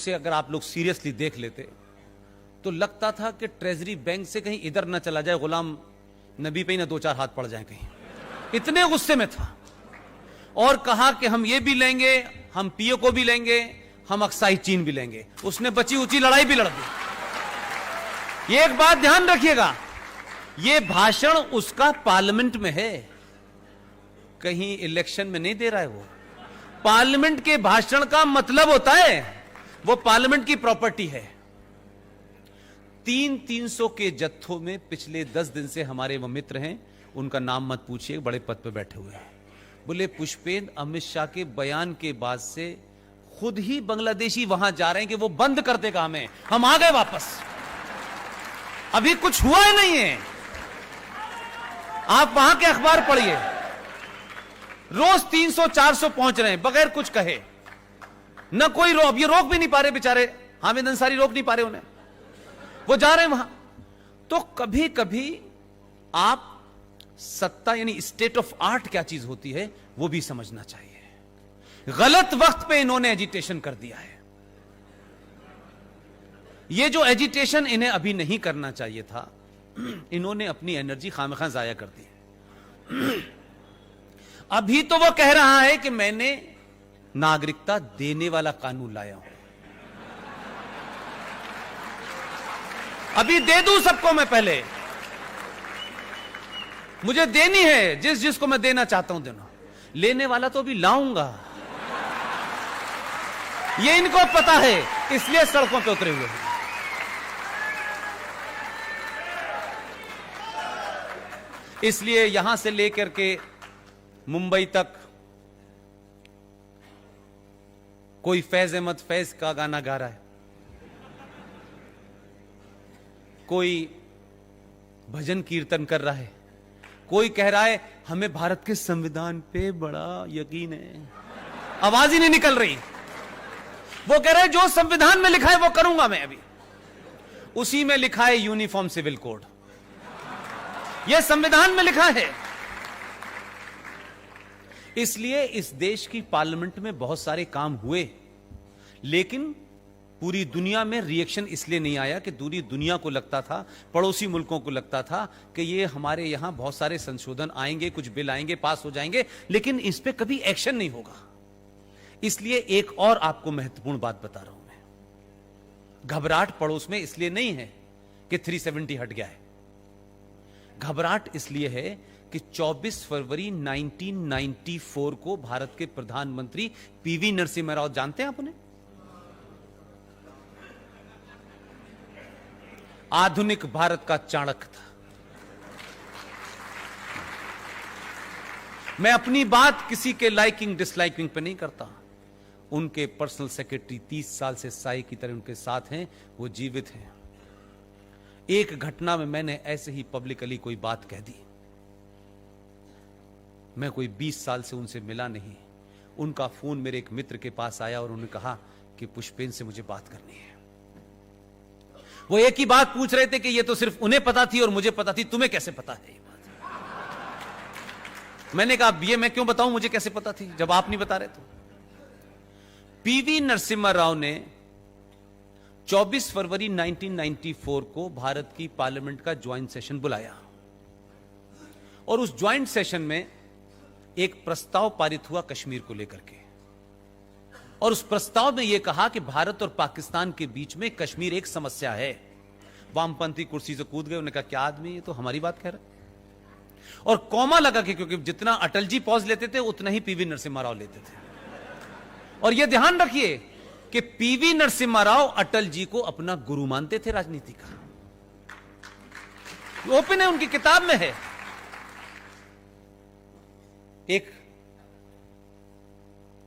उसे अगर आप लोग सीरियसली देख लेते तो लगता था कि ट्रेजरी बैंक से कहीं इधर ना चला जाए, गुलाम नबी पे ही ना दो चार हाथ पड़ जाए कहीं, इतने गुस्से में था। और कहा कि हम ये भी लेंगे, हम पीओ को भी लेंगे, हम अक्साई चीन भी लेंगे। उसने बची उची लड़ाई भी लड़ दी। ये एक बात ध्यान रखिएगा, ये भाषण उसका पार्लियामेंट में है, कहीं इलेक्शन में नहीं दे रहा है। वो पार्लियामेंट के भाषण का मतलब होता है वो पार्लियामेंट की प्रॉपर्टी है। 300 के जत्थों में पिछले 10 दिन से हमारे वो मित्र हैं, उनका नाम मत पूछिए, बड़े पद पे बैठे हुए हैं। बोले पुष्पेंद्र अमित शाह के बयान के बाद से खुद ही बांग्लादेशी वहां जा रहे हैं कि वो बंद कर देगा हमें, हम आ गए वापस, अभी कुछ हुआ ही नहीं है। आप वहां के अखबार पढ़िए, रोज 300-400 पहुंच रहे हैं बगैर कुछ कहे, न कोई रोक, ये रोक भी नहीं पा रहे बेचारे, हामिद अंसारी रोक नहीं पा रहे उन्हें, वो जा रहे हैं वहां। तो कभी कभी आप सत्ता यानी स्टेट ऑफ आर्ट क्या चीज होती है वो भी समझना चाहिए। गलत वक्त पे इन्होंने एजिटेशन कर दिया है। ये जो एजिटेशन इन्हें अभी नहीं करना चाहिए था, इन्होंने अपनी एनर्जी खामखा जाया कर दी। अभी तो वो कह रहा है कि मैंने नागरिकता देने वाला कानून लाया हूं, अभी दे दूं सबको मैं, पहले मुझे देनी है, जिसको मैं देना चाहता हूं देना, लेने वाला तो अभी लाऊंगा। ये इनको पता है, इसलिए सड़कों पे उतरे हुए हैं। इसलिए यहां से लेकर के मुंबई तक कोई फैज अहमद फैज का गाना गा रहा है, कोई भजन कीर्तन कर रहा है, कोई कह रहा है हमें भारत के संविधान पे बड़ा यकीन है, आवाज ही नहीं निकल रही। वो कह रहे हैं जो संविधान में लिखा है वो करूंगा मैं। अभी उसी में लिखा है यूनिफॉर्म सिविल कोड, यह संविधान में लिखा है। इसलिए इस देश की पार्लियामेंट में बहुत सारे काम हुए, लेकिन पूरी दुनिया में रिएक्शन इसलिए नहीं आया कि पूरी दुनिया को लगता था, पड़ोसी मुल्कों को लगता था कि ये हमारे यहां बहुत सारे संशोधन आएंगे, कुछ बिल आएंगे, पास हो जाएंगे, लेकिन इस पे कभी एक्शन नहीं होगा। इसलिए एक और आपको महत्वपूर्ण बात बता रहा हूं मैं, घबराहट पड़ोस में इसलिए नहीं है कि 370 हट गया है। घबराहट इसलिए है कि 24 फरवरी 1994 को भारत के प्रधानमंत्री पीवी नरसिम्हा राव, जानते हैं आप उन्हें? आधुनिक भारत का चाणक्य था। मैं अपनी बात किसी के लाइकिंग डिसलाइकिंग पे नहीं करता। उनके पर्सनल सेक्रेटरी 30 साल से साई की तरह उनके साथ हैं, वो जीवित हैं। एक घटना में मैंने ऐसे ही पब्लिकली कोई बात कह दी, मैं कोई 20 साल से उनसे मिला नहीं। उनका फोन मेरे एक मित्र के पास आया और उन्होंने कहा कि पुष्पेंद्र से मुझे बात करनी है। वो एक ही बात पूछ रहे थे कि ये तो सिर्फ उन्हें पता थी और मुझे पता थी, तुम्हें कैसे पता है ये बात? मैंने कहा ये मैं क्यों बताऊं, मुझे कैसे पता थी जब आप नहीं बता रहे तो। पीवी नरसिम्हा राव ने 24 फरवरी 1994 को भारत की पार्लियामेंट का ज्वाइंट सेशन बुलाया और उस ज्वाइंट सेशन में एक प्रस्ताव पारित हुआ कश्मीर को लेकर के, और उस प्रस्ताव में यह कहा कि भारत और पाकिस्तान के बीच में कश्मीर एक समस्या है। वामपंथी कुर्सी से कूद गए, उन्होंने कहा क्या आदमी, ये तो हमारी बात कह रहा है। और कॉमा लगा के, क्योंकि जितना अटल जी पॉज लेते थे उतना ही पीवी नरसिम्हा राव लेते थे। और यह ध्यान रखिए कि पीवी नरसिम्हा राव अटल जी को अपना गुरु मानते थे राजनीति का, ओपन है, उनकी किताब में है। एक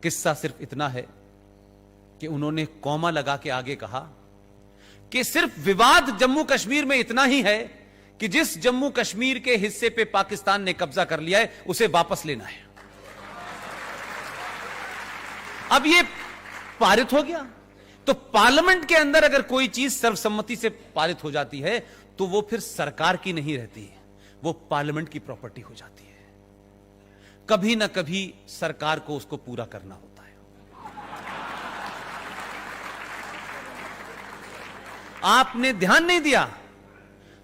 किस्सा सिर्फ इतना है कि उन्होंने कॉमा लगा के आगे कहा कि सिर्फ विवाद जम्मू कश्मीर में इतना ही है कि जिस जम्मू कश्मीर के हिस्से पे पाकिस्तान ने कब्जा कर लिया है उसे वापस लेना है। अब ये पारित हो गया, तो पार्लियामेंट के अंदर अगर कोई चीज सर्वसम्मति से पारित हो जाती है तो वो फिर सरकार की नहीं रहती, वो पार्लियामेंट की प्रॉपर्टी हो जाती है। कभी ना कभी सरकार को उसको पूरा करना होता है। आपने ध्यान नहीं दिया।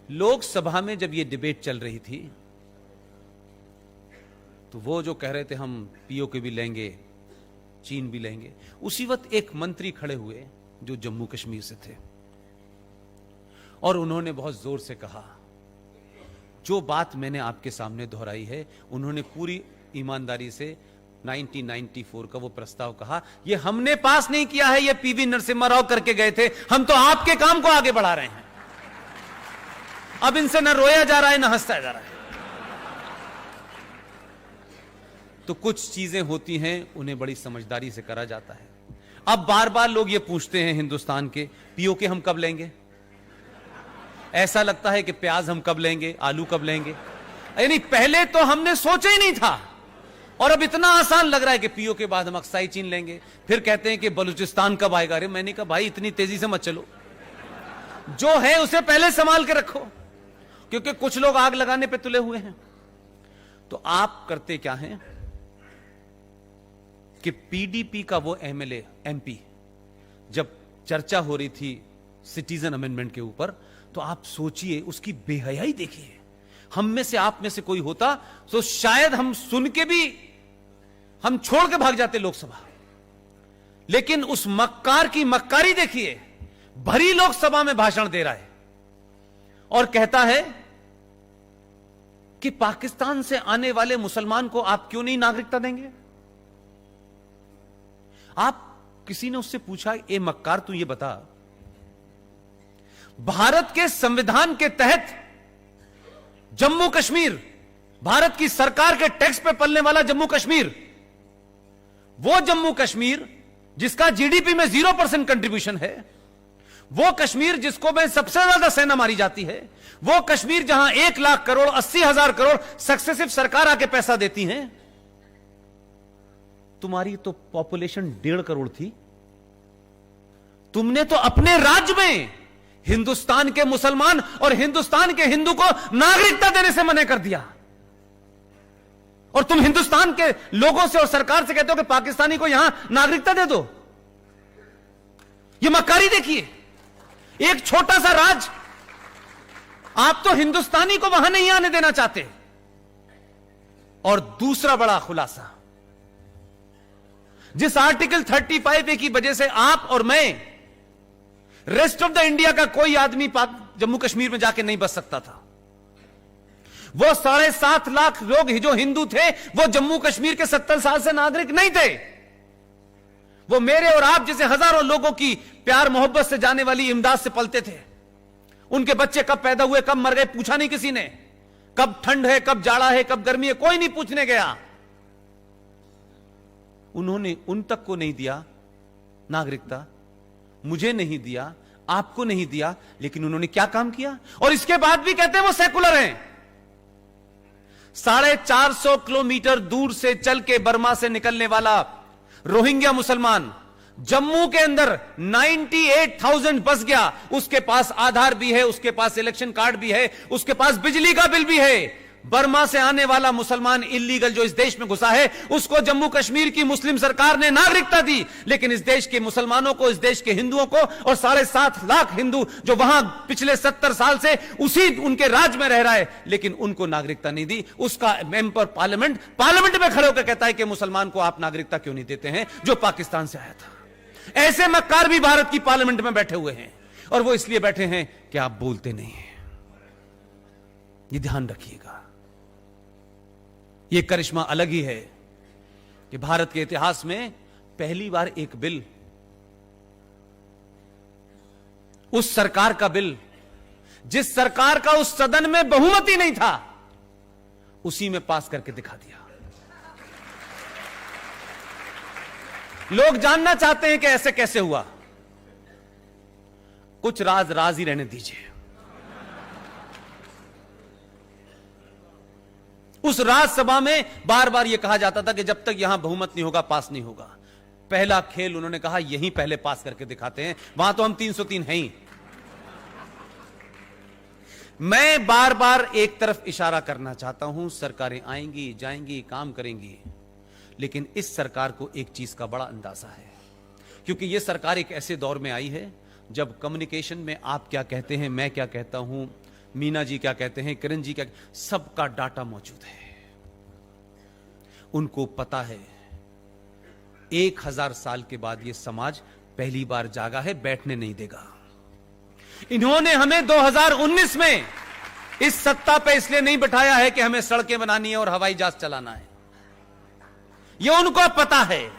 लोकसभा में जब यह डिबेट चल रही थी तो वो जो कह रहे थे हम पीओके भी लेंगे, चीन भी लेंगे, उसी वक्त एक मंत्री खड़े हुए जो जम्मू कश्मीर से थे और उन्होंने बहुत जोर से कहा, जो बात मैंने आपके सामने दोहराई है, उन्होंने पूरी ईमानदारी से 1994 का वो प्रस्ताव कहा, ये हमने पास नहीं किया है, ये पीवी नरसिम्हा राव करके गए थे, हम तो आपके काम को आगे बढ़ा रहे हैं। अब इनसे न रोया जा रहा है न हंसा जा रहा है। तो कुछ चीजें होती हैं, उन्हें बड़ी समझदारी से करा जाता है। अब बार बार लोग ये पूछते हैं हिंदुस्तान के, पीओके हम कब लेंगे? ऐसा लगता है कि प्याज हम कब लेंगे, आलू कब लेंगे। यानी पहले तो हमने सोचा ही नहीं था और अब इतना आसान लग रहा है कि पीओ के बाद हम अक्साई चीन लेंगे। फिर कहते हैं कि बलूचिस्तान कब आएगा। अरे मैंने कहा भाई इतनी तेजी से मत चलो, जो है उसे पहले संभाल के रखो, क्योंकि कुछ लोग आग लगाने पे तुले हुए हैं। तो आप करते क्या हैं कि पीडीपी का वो एमएलए एमपी, जब चर्चा हो रही थी सिटीजन अमेंडमेंट के ऊपर, तो आप सोचिए उसकी बेहयाई देखिए। हम में से, आप में से कोई होता तो शायद हम सुन के भी हम छोड़ के भाग जाते लोकसभा। लेकिन उस मक्कार की मक्कारी देखिए, भरी लोकसभा में भाषण दे रहा है और कहता है कि पाकिस्तान से आने वाले मुसलमान को आप क्यों नहीं नागरिकता देंगे। आप, किसी ने उससे पूछा, ए मक्कार तू ये बता, भारत के संविधान के तहत जम्मू कश्मीर, भारत की सरकार के टैक्स पे पलने वाला जम्मू कश्मीर, वो जम्मू कश्मीर जिसका जीडीपी में 0% कंट्रीब्यूशन है, वो कश्मीर जिसको में सबसे ज्यादा सेना मारी जाती है, वो कश्मीर जहां 1 लाख करोड़ 80,000 करोड़ सक्सेसिव सरकार आके पैसा देती है, तुम्हारी तो पॉपुलेशन 1.5 करोड़ थी। तुमने तो अपने राज्य में हिंदुस्तान के मुसलमान और हिंदुस्तान के हिंदू को नागरिकता देने से मना कर दिया, और तुम हिंदुस्तान के लोगों से और सरकार से कहते हो कि पाकिस्तानी को यहां नागरिकता दे दो। ये मक्कारी देखिए, एक छोटा सा राज्य, आप तो हिंदुस्तानी को वहां नहीं आने देना चाहते। और दूसरा बड़ा खुलासा, जिस आर्टिकल 35A की वजह से आप और मैं, रेस्ट ऑफ द इंडिया का कोई आदमी जम्मू कश्मीर में जाके नहीं बच सकता था। वो 7.5 लाख लोग जो हिंदू थे, वो जम्मू कश्मीर के 70 साल से नागरिक नहीं थे। वो मेरे और आप जैसे हजारों लोगों की प्यार मोहब्बत से जाने वाली इमदाद से पलते थे। उनके बच्चे कब पैदा हुए, कब मर गए, पूछा नहीं किसी ने। कब ठंड है, कब जाड़ा है, कब गर्मी है, कोई नहीं पूछने गया। उन्होंने उन तक को नहीं दिया नागरिकता, मुझे नहीं दिया, आपको नहीं दिया, लेकिन उन्होंने क्या काम किया। और इसके बाद भी कहते हैं वो सेकुलर हैं। 450 किलोमीटर दूर से चल के बर्मा से निकलने वाला रोहिंग्या मुसलमान जम्मू के अंदर 98,000 बस गया। उसके पास आधार भी है, उसके पास इलेक्शन कार्ड भी है, उसके पास बिजली का बिल भी है। बर्मा से आने वाला मुसलमान इल्लीगल जो इस देश में घुसा है, उसको जम्मू कश्मीर की मुस्लिम सरकार ने नागरिकता दी, लेकिन इस देश के मुसलमानों को, इस देश के हिंदुओं को, और 7.5 लाख हिंदू जो वहां पिछले 70 साल से उसी उनके राज्य में रह रहा है, लेकिन उनको नागरिकता नहीं दी। उसका मेंबर पार्लियामेंट में खड़े होकर कहता है कि मुसलमान को आप नागरिकता क्यों नहीं देते हैं जो पाकिस्तान से आया था। ऐसे मक्कार भी भारत की पार्लियामेंट में बैठे हुए हैं, और वो इसलिए बैठे हैं कि आप बोलते नहीं हैं। ये ध्यान रखिएगा। ये करिश्मा अलग ही है कि भारत के इतिहास में पहली बार एक बिल, उस सरकार का बिल जिस सरकार का उस सदन में बहुमत ही नहीं था, उसी में पास करके दिखा दिया। लोग जानना चाहते हैं कि ऐसे कैसे हुआ। कुछ राज ही रहने दीजिए। उस राज्यसभा में बार बार यह कहा जाता था कि जब तक यहां बहुमत नहीं होगा पास नहीं होगा। पहला खेल उन्होंने कहा यहीं पहले पास करके दिखाते हैं, वहां तो हम 303 हैं ही। मैं बार बार एक तरफ इशारा करना चाहता हूं, सरकारें आएंगी जाएंगी काम करेंगी, लेकिन इस सरकार को एक चीज का बड़ा अंदाजा है, क्योंकि यह सरकार एक ऐसे दौर में आई है जब कम्युनिकेशन में आप क्या कहते हैं, मैं क्या कहता हूं, मीना जी क्या कहते हैं, किरण जी क्या, सबका डाटा मौजूद है। उनको पता है 1000 साल के बाद यह समाज पहली बार जागा है, बैठने नहीं देगा। इन्होंने हमें 2019 में इस सत्ता पे इसलिए नहीं बिठाया है कि हमें सड़कें बनानी है और हवाई जहाज चलाना है। यह उनको पता है